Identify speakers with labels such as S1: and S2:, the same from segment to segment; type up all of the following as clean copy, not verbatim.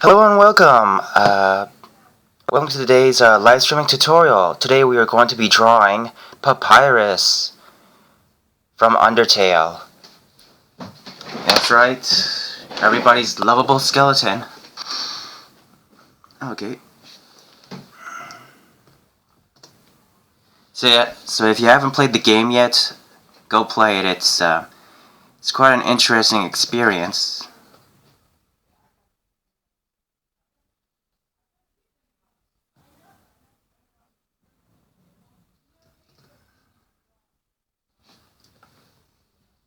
S1: Hello and welcome. Welcome to today's live streaming tutorial. Today we are going to be drawing Papyrus from Undertale. That's right, everybody's lovable skeleton. Okay. So if you haven't played the game yet, go play it. It's quite an interesting experience.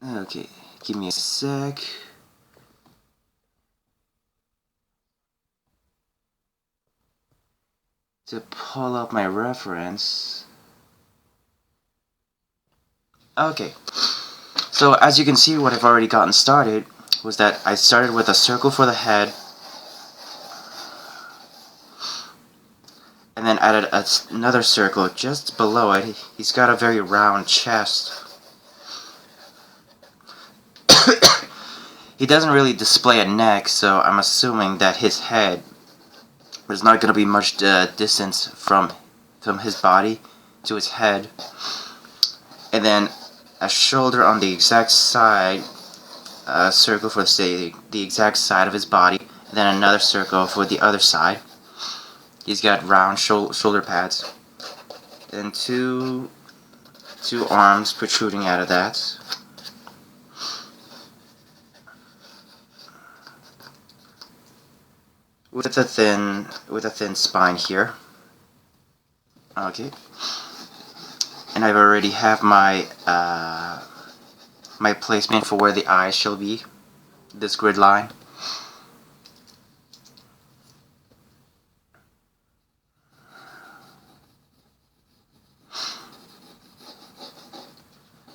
S1: Okay, give me a sec. To pull up my reference. Okay, so as you can see, what I've already gotten started was that I started with a circle for the head, and then added another circle just below it. He's got a very round chest. He doesn't really display a neck, so I'm assuming that his head is not going to be much distance from his body to his head. And then a shoulder on the exact side, a circle for say the exact side of his body, and then another circle for the other side. He's got round shoulder pads, and two arms protruding out of that. With a thin spine here. Okay. And I've already have my my placement for where the eyes shall be. This grid line.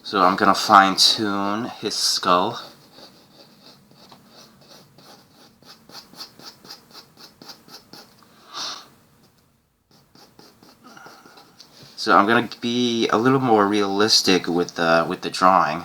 S1: So I'm gonna fine-tune his skull. So I'm gonna be a little more realistic with the drawing.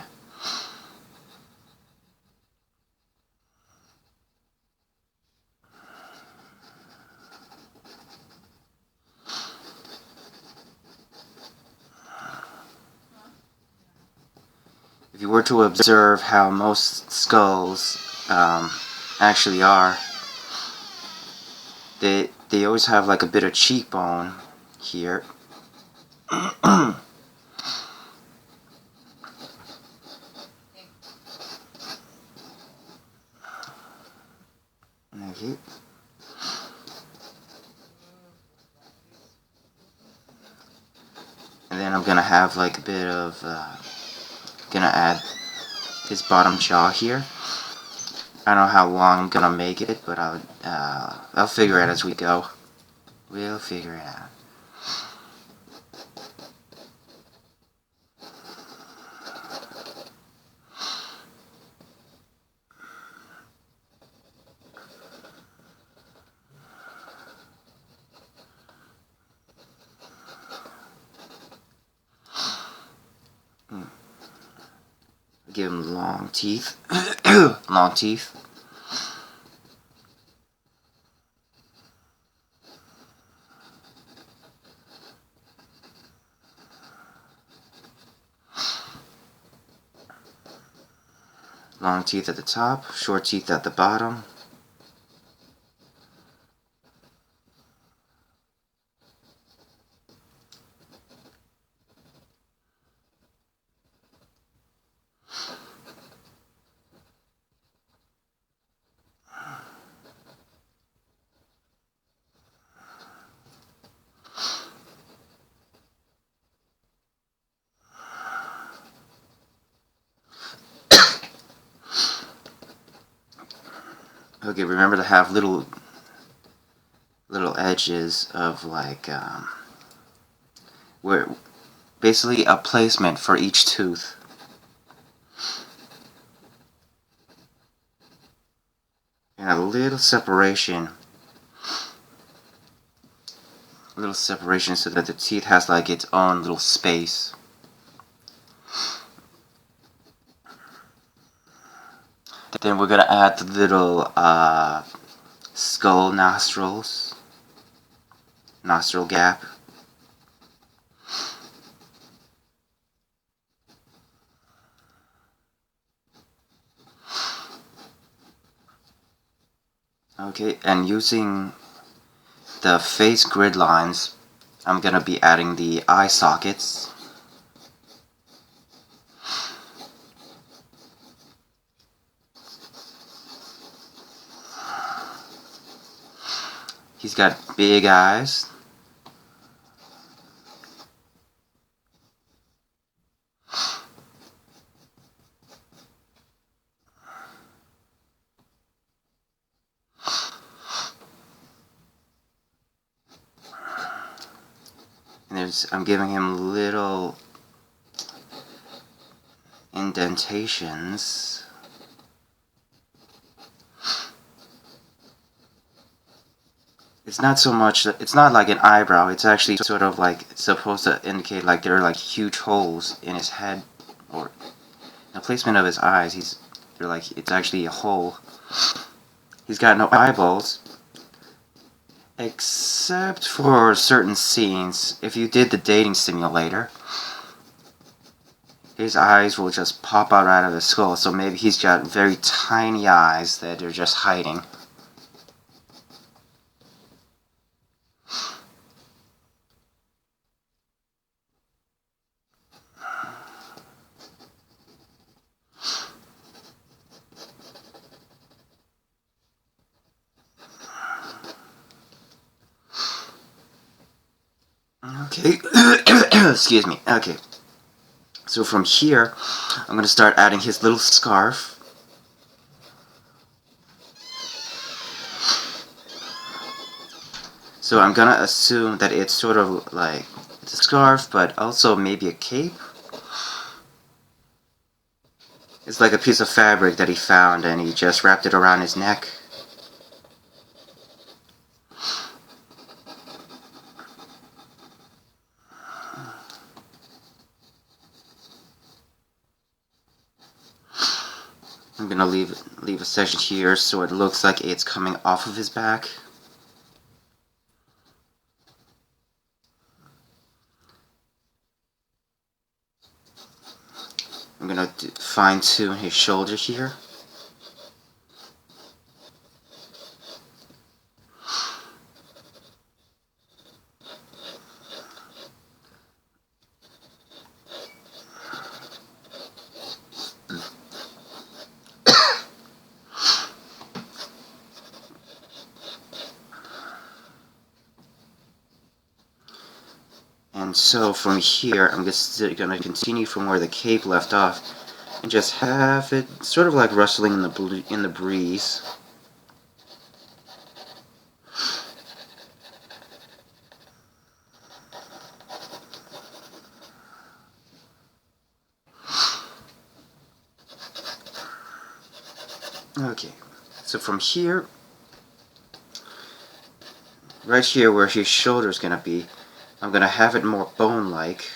S1: If you were to observe how most skulls actually are, they always have like a bit of cheekbone here. Okay. And then I'm gonna have like a bit of gonna add his bottom jaw here. I don't know how long I'm gonna make it, but I'll figure it out as we go. We'll figure it out. Give him long teeth. Long teeth. Long teeth at the top, short teeth at the bottom. Okay, remember to have little edges of like where basically a placement for each tooth. And a little separation. So that the teeth has like its own little space. Then we're gonna add the little skull nostrils, nostril gap. Okay, and using the face grid lines, I'm gonna be adding the eye sockets. He's got big eyes. And I'm giving him little indentations. It's not so much, it's not like an eyebrow, it's actually sort of like supposed to indicate like there are like huge holes in his head, or the placement of his eyes, they're like, it's actually a hole. He's got no eyeballs, except for certain scenes. If you did the dating simulator, his eyes will just pop out of his skull, so maybe he's got very tiny eyes that are just hiding. Okay, excuse me. Okay, so from here, I'm going to start adding his little scarf. So I'm going to assume that it's sort of like it's a scarf, but also maybe a cape. It's like a piece of fabric that he found and he just wrapped it around his neck. I'm gonna leave a section here so it looks like it's coming off of his back. I'm gonna fine-tune his shoulder here. And so from here, I'm just gonna continue from where the cape left off, and just have it sort of like rustling in the breeze. Okay, so from here, right here where his shoulder is gonna be, I'm gonna have it more bone-like.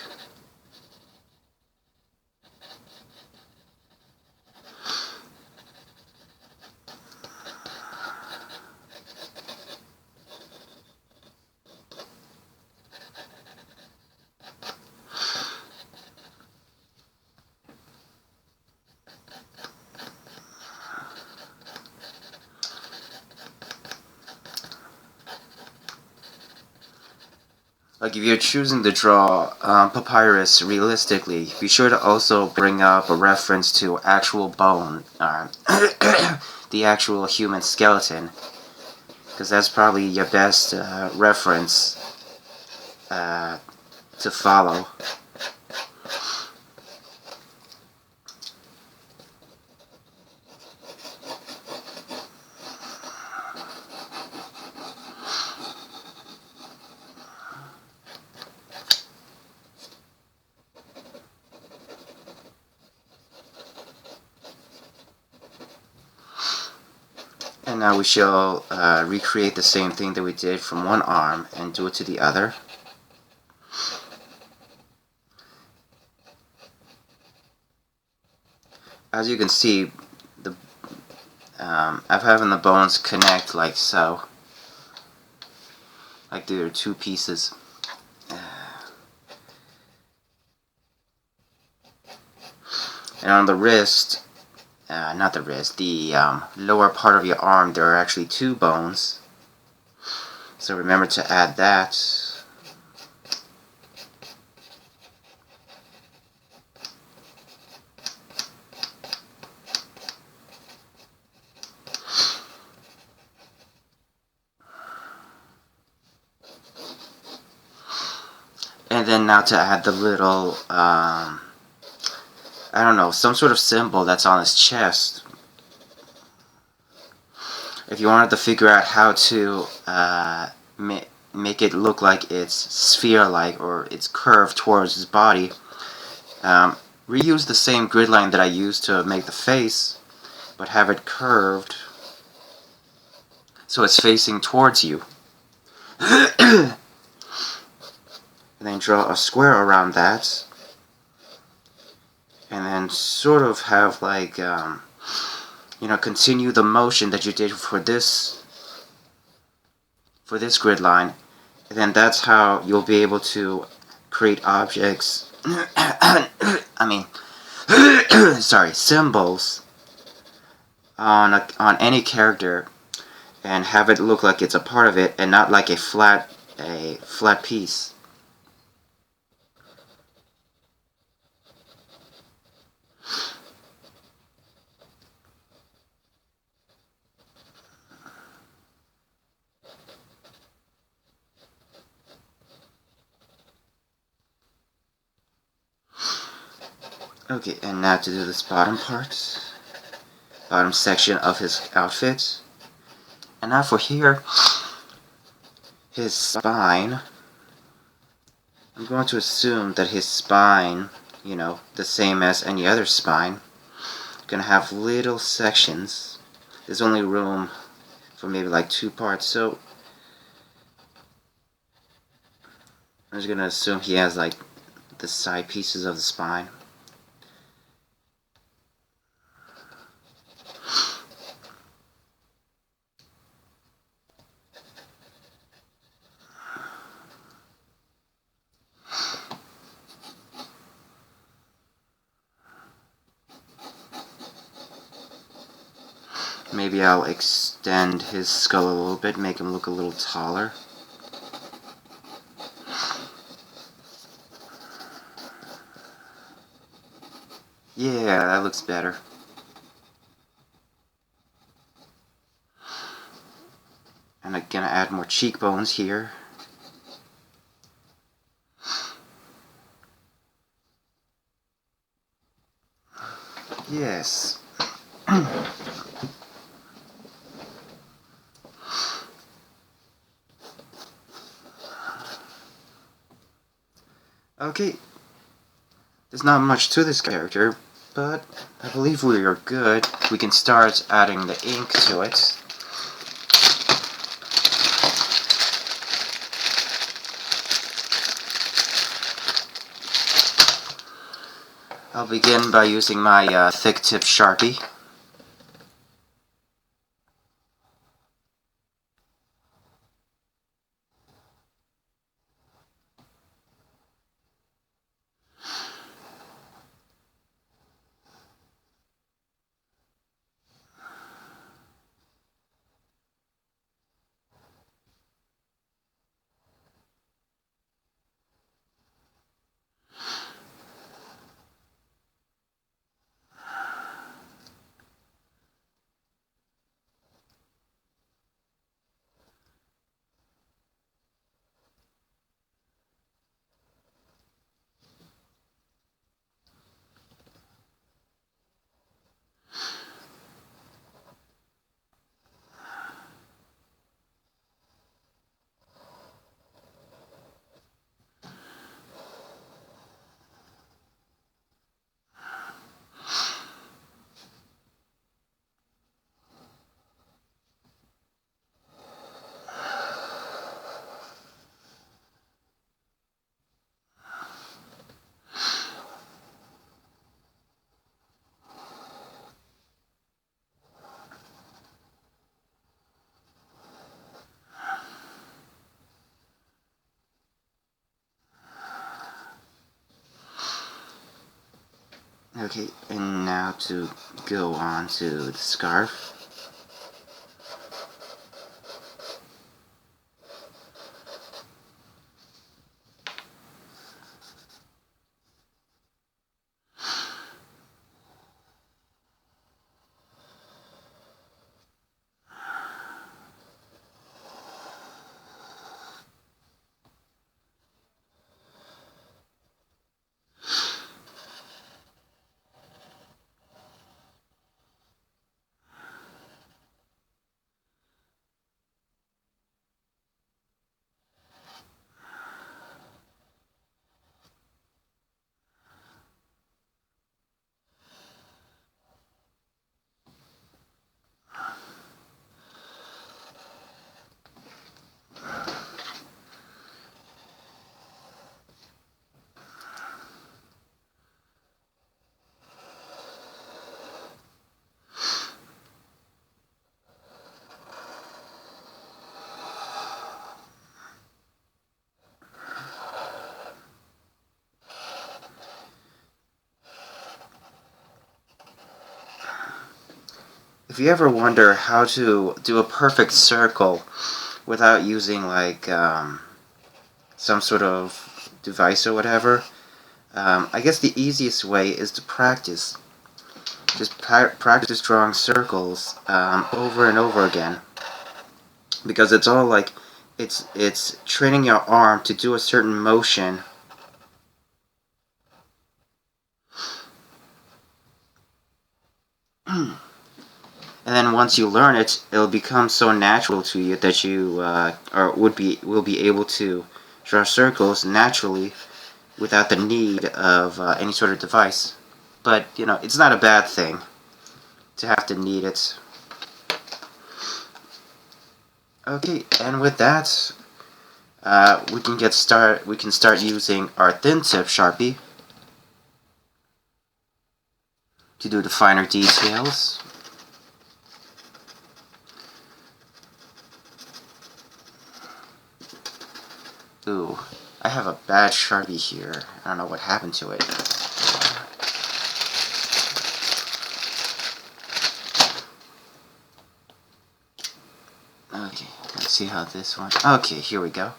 S1: Like if you're choosing to draw Papyrus realistically, be sure to also bring up a reference to actual bone, the actual human skeleton, because that's probably your best reference to follow. And now we shall recreate the same thing that we did from one arm and do it to the other. As you can see, I'm having the bones connect like so. Like there are two pieces. And on the wrist, not the wrist, the lower part of your arm, there are actually two bones. So remember to add that. And then now to add the little, I don't know, some sort of symbol that's on his chest. If you wanted to figure out how to make it look like it's sphere-like or it's curved towards his body, reuse the same grid line that I used to make the face, but have it curved so it's facing towards you. And then draw a square around that, and then sort of have like, continue the motion that you did for this grid line, and then that's how you'll be able to create objects, sorry, symbols on any character, and have it look like it's a part of it and not like a flat piece. Okay, and now to do this bottom part, bottom section of his outfit. And now for here, his spine. I'm going to assume that his spine, the same as any other spine, gonna have little sections. There's only room for maybe like 2 parts, so I'm just gonna assume he has like the side pieces of the spine. Maybe I'll extend his skull a little bit, make him look a little taller. Yeah, that looks better. And I'm gonna add more cheekbones here. Yes. Okay. There's not much to this character, but I believe we are good. We can start adding the ink to it. I'll begin by using my thick tip Sharpie. Okay, and now to go on to the scarf. If you ever wonder how to do a perfect circle without using like some sort of device or whatever, I guess the easiest way is to practice. Just practice drawing circles over and over again, because it's all like it's training your arm to do a certain motion. And then once you learn it, it'll become so natural to you that you will be able to draw circles naturally without the need of any sort of device. But you know, it's not a bad thing to have to need it. Okay, and with that, we can start using our thin tip Sharpie to do the finer details. Ooh, I have a bad Sharpie here. I don't know what happened to it. Okay, let's see how this one... Okay, here we go.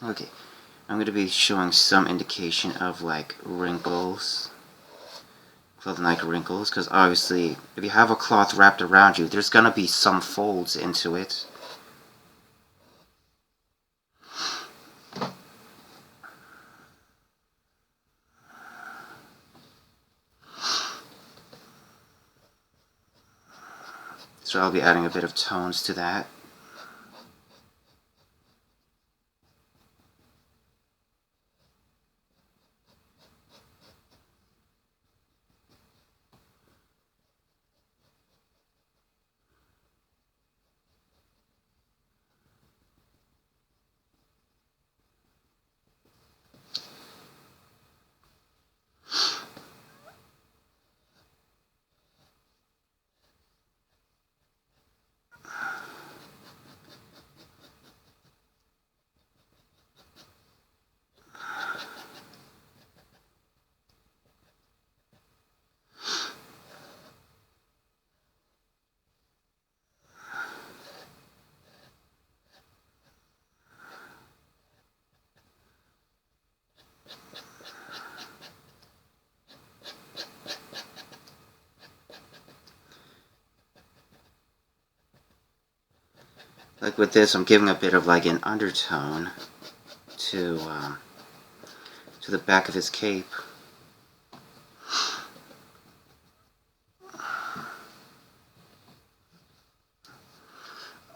S1: Okay, I'm going to be showing some indication of like wrinkles, cloth-like wrinkles, because obviously if you have a cloth wrapped around you, there's going to be some folds into it. So I'll be adding a bit of tones to that. Like with this, I'm giving a bit of like an undertone to the back of his cape.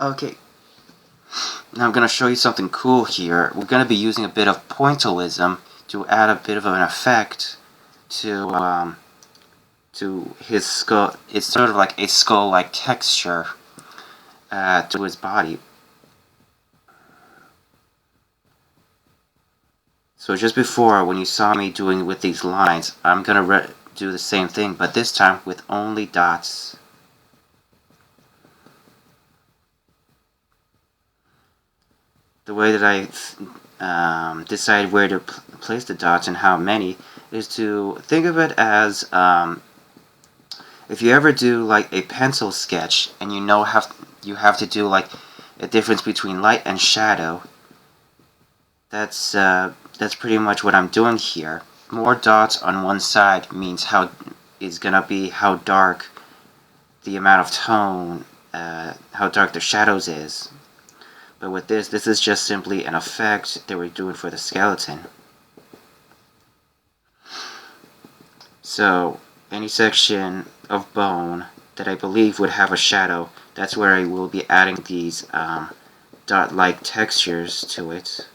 S1: Okay. Now I'm going to show you something cool here. We're going to be using a bit of pointillism to add a bit of an effect to his skull. It's sort of like a skull-like texture to his body. So just before, when you saw me doing with these lines, I'm going to do the same thing, but this time with only dots. The way that I decide where to place the dots and how many is to think of it as if you ever do like a pencil sketch and you have to do like a difference between light and shadow. That's pretty much what I'm doing here. More dots on one side means gonna be how dark the amount of tone, how dark the shadows is. But with this is just simply an effect that we're doing for the skeleton. So any section of bone that I believe would have a shadow, that's where I will be adding these dot-like textures to it.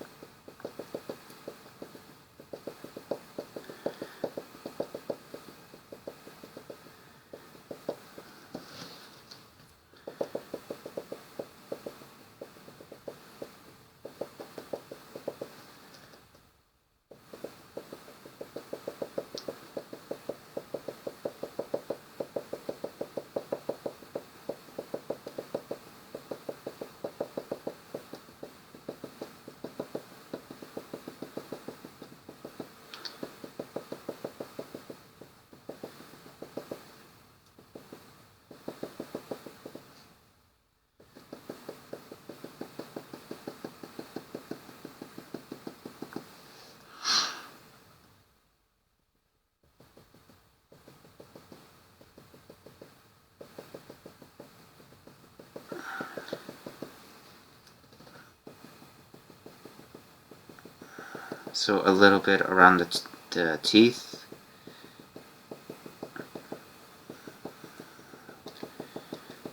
S1: So a little bit around the teeth.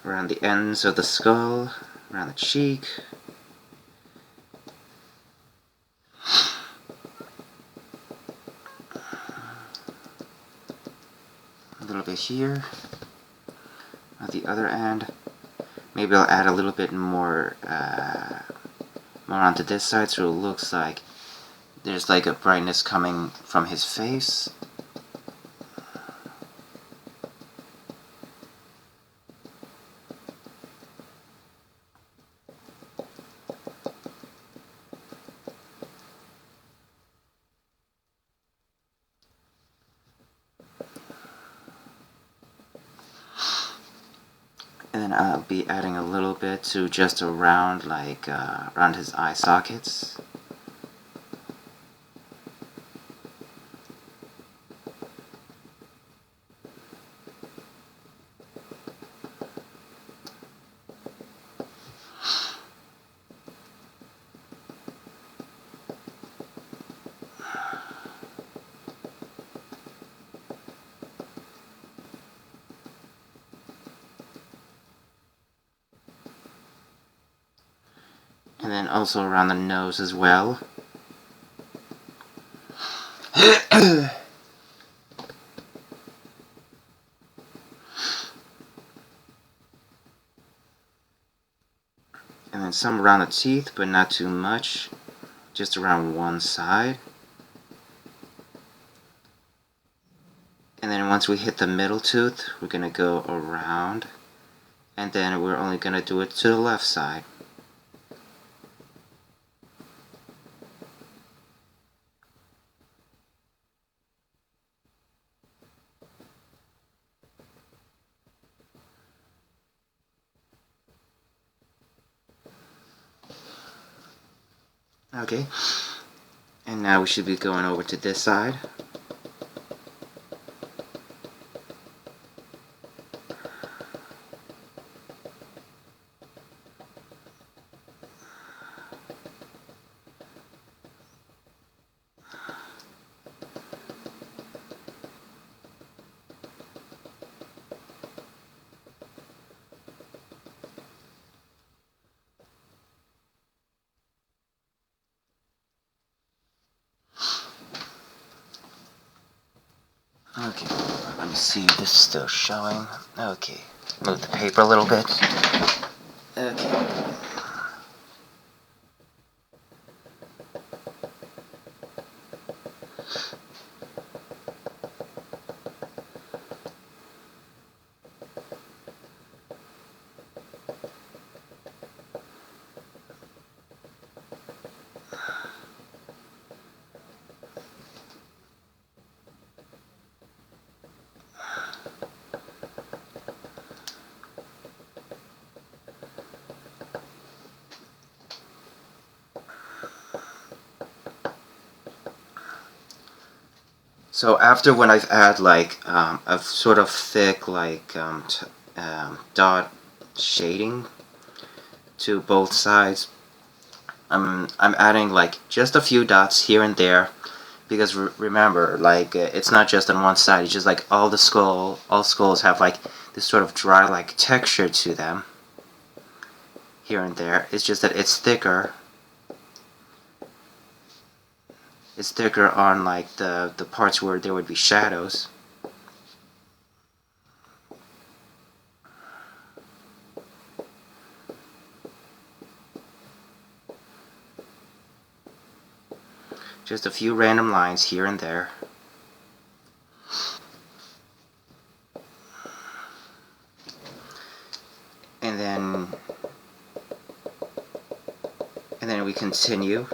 S1: Around the ends of the skull, around the cheek. A little bit here. At the other end. Maybe I'll add a little bit more onto this side so it looks like there's like a brightness coming from his face. And then I'll be adding a little bit to just around, like around his eye sockets. And then also around the nose as well. And then some around the teeth, but not too much. Just around one side. And then once we hit the middle tooth, we're going to go around. And then we're only going to do it to the left side. Okay, and now we should be going over to this side. Okay, let me see if this is still showing. Okay, move the paper a little bit. Okay. So after when I've add like a sort of thick like dot shading to both sides, I'm adding like just a few dots here and there, because remember, like it's not just on one side. It's just like all skulls have like this sort of dry like texture to them here and there. It's just that it's thicker. It's thicker on like the parts where there would be shadows. Just a few random lines here and there. And then we continue.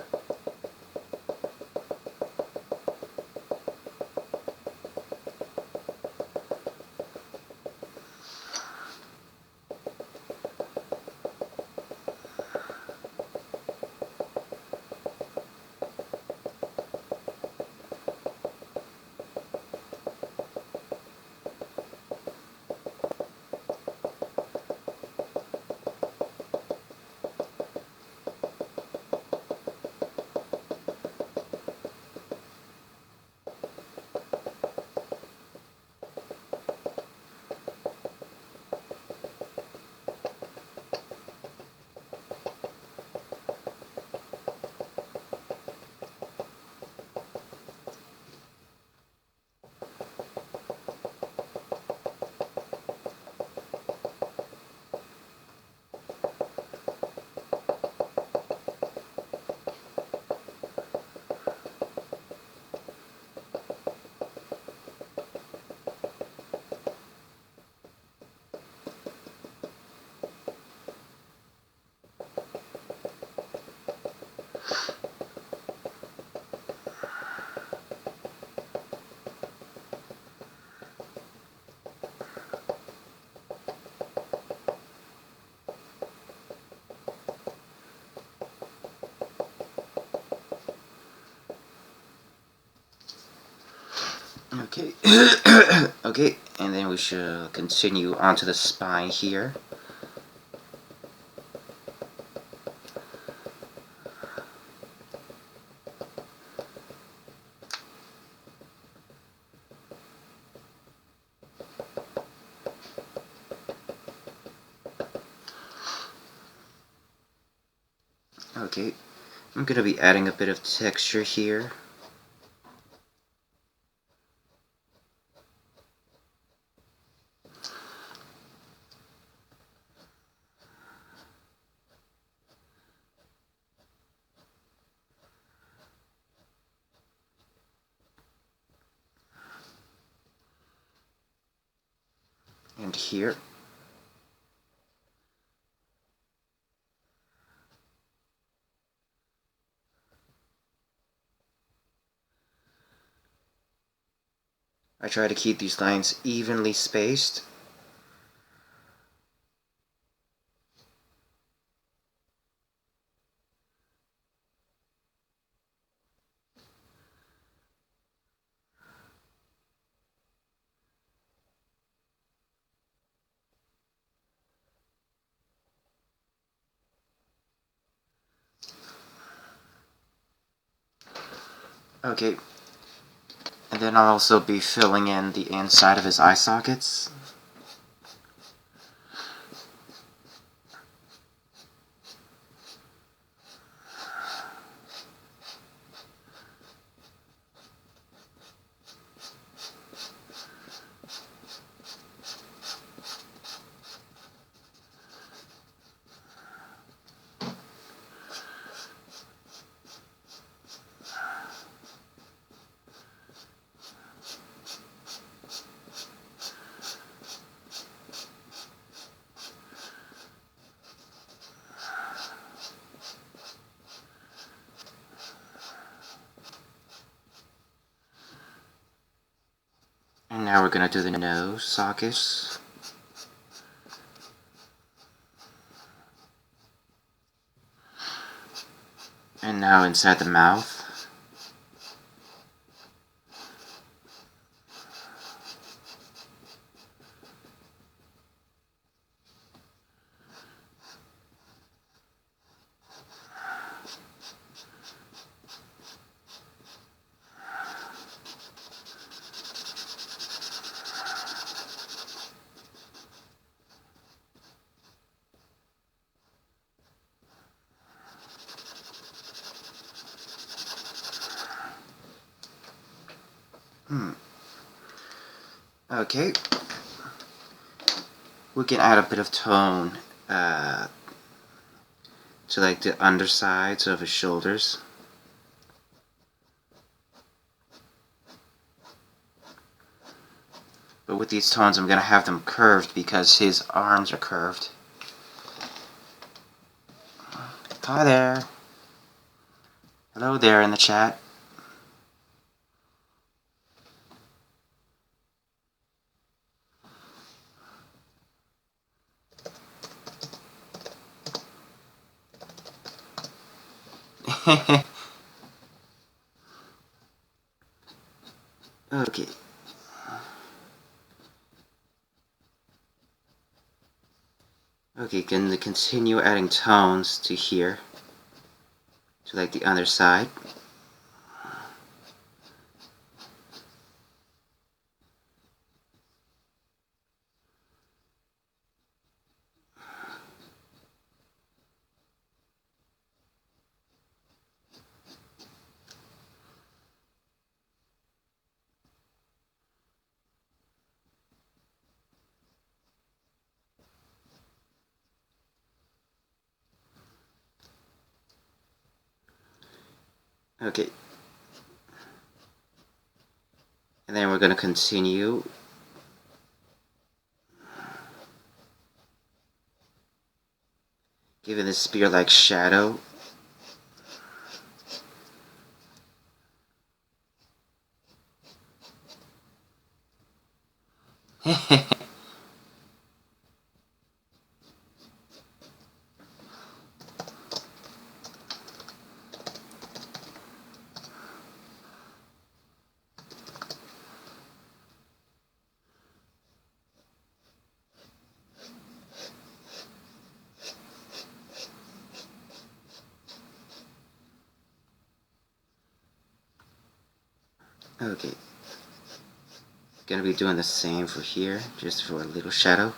S1: Okay. Okay, and then we should continue onto the spine here. Okay, I'm gonna be adding a bit of texture here. And here. I try to keep these lines evenly spaced. Okay, and then I'll also be filling in the inside of his eye sockets. Now we're gonna do the nose sockets. And now inside the mouth. Okay. We can add a bit of tone to like the undersides of his shoulders. But with these tones I'm going to have them curved because his arms are curved. Hi there. Hello there in the chat. Okay. Okay, can continue adding tones to here, to like the other side. Okay. And then we're going to continue giving the spear-like shadow. Okay. Gonna be doing the same for here, just for a little shadow.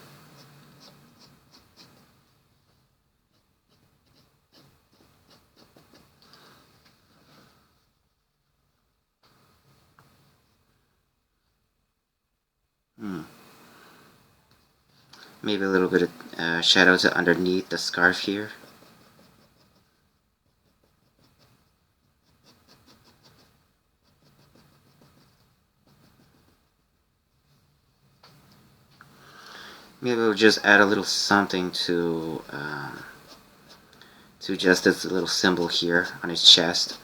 S1: Maybe a little bit of shadows underneath the scarf here. Maybe we'll just add a little something to just this little symbol here on his chest.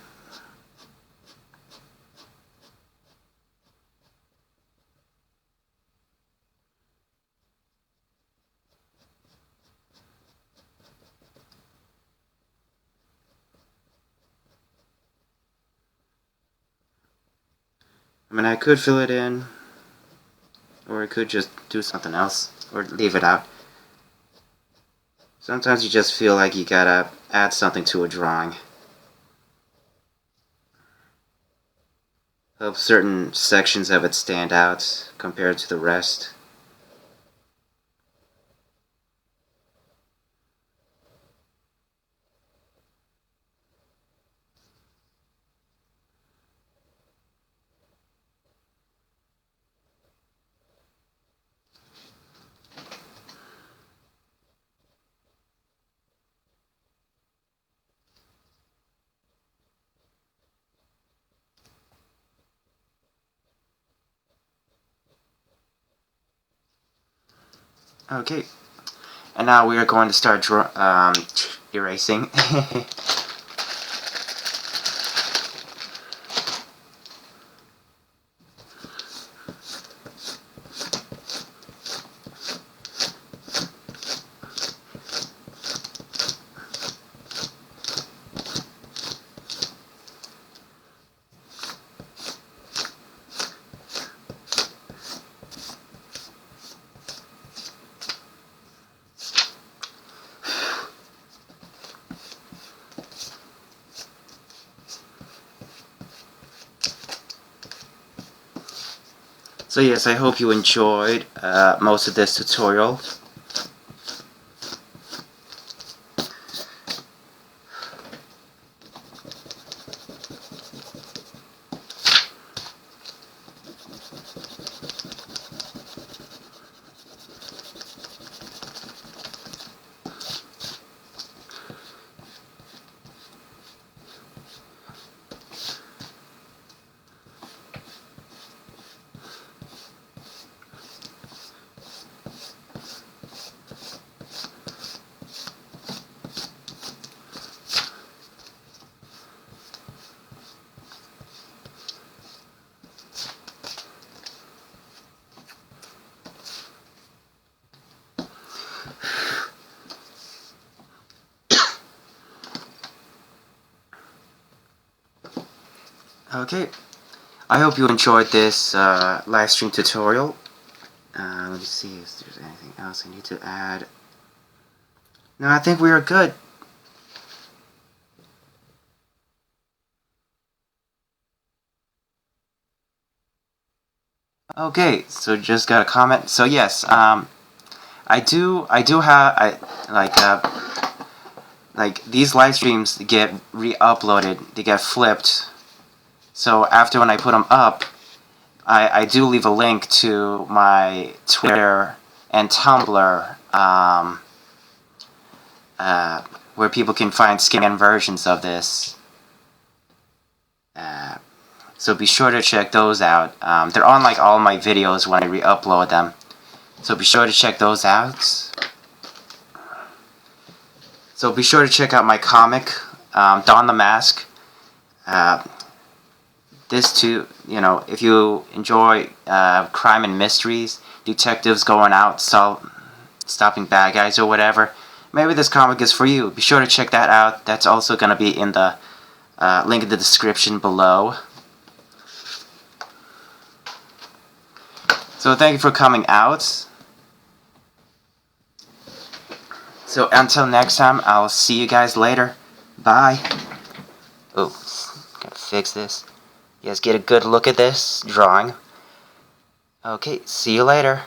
S1: I mean, I could fill it in, or I could just do something else, or leave it out. Sometimes you just feel like you gotta add something to a drawing. Help certain sections of it stand out compared to the rest. Okay, and now we are going to start erasing. So yes, I hope you enjoyed most of this tutorial. Okay, I hope you enjoyed this live stream tutorial. Let me see if there's anything else I need to add. No, I think we are good. Okay, so just got a comment. So yes, I do have like these live streams get re-uploaded, they get flipped. So after when I put them up, I do leave a link to my Twitter and Tumblr, where people can find scanned versions of this. So be sure to check those out. They're on like all my videos when I re-upload them. So be sure to check those out. So be sure to check out my comic, Don the Mask. This too, you know, if you enjoy crime and mysteries, detectives going out, stopping bad guys or whatever, maybe this comic is for you. Be sure to check that out. That's also going to be in the link in the description below. So thank you for coming out. So until next time, I'll see you guys later. Bye. Oh, gotta fix this. You guys get a good look at this drawing. Okay, see you later.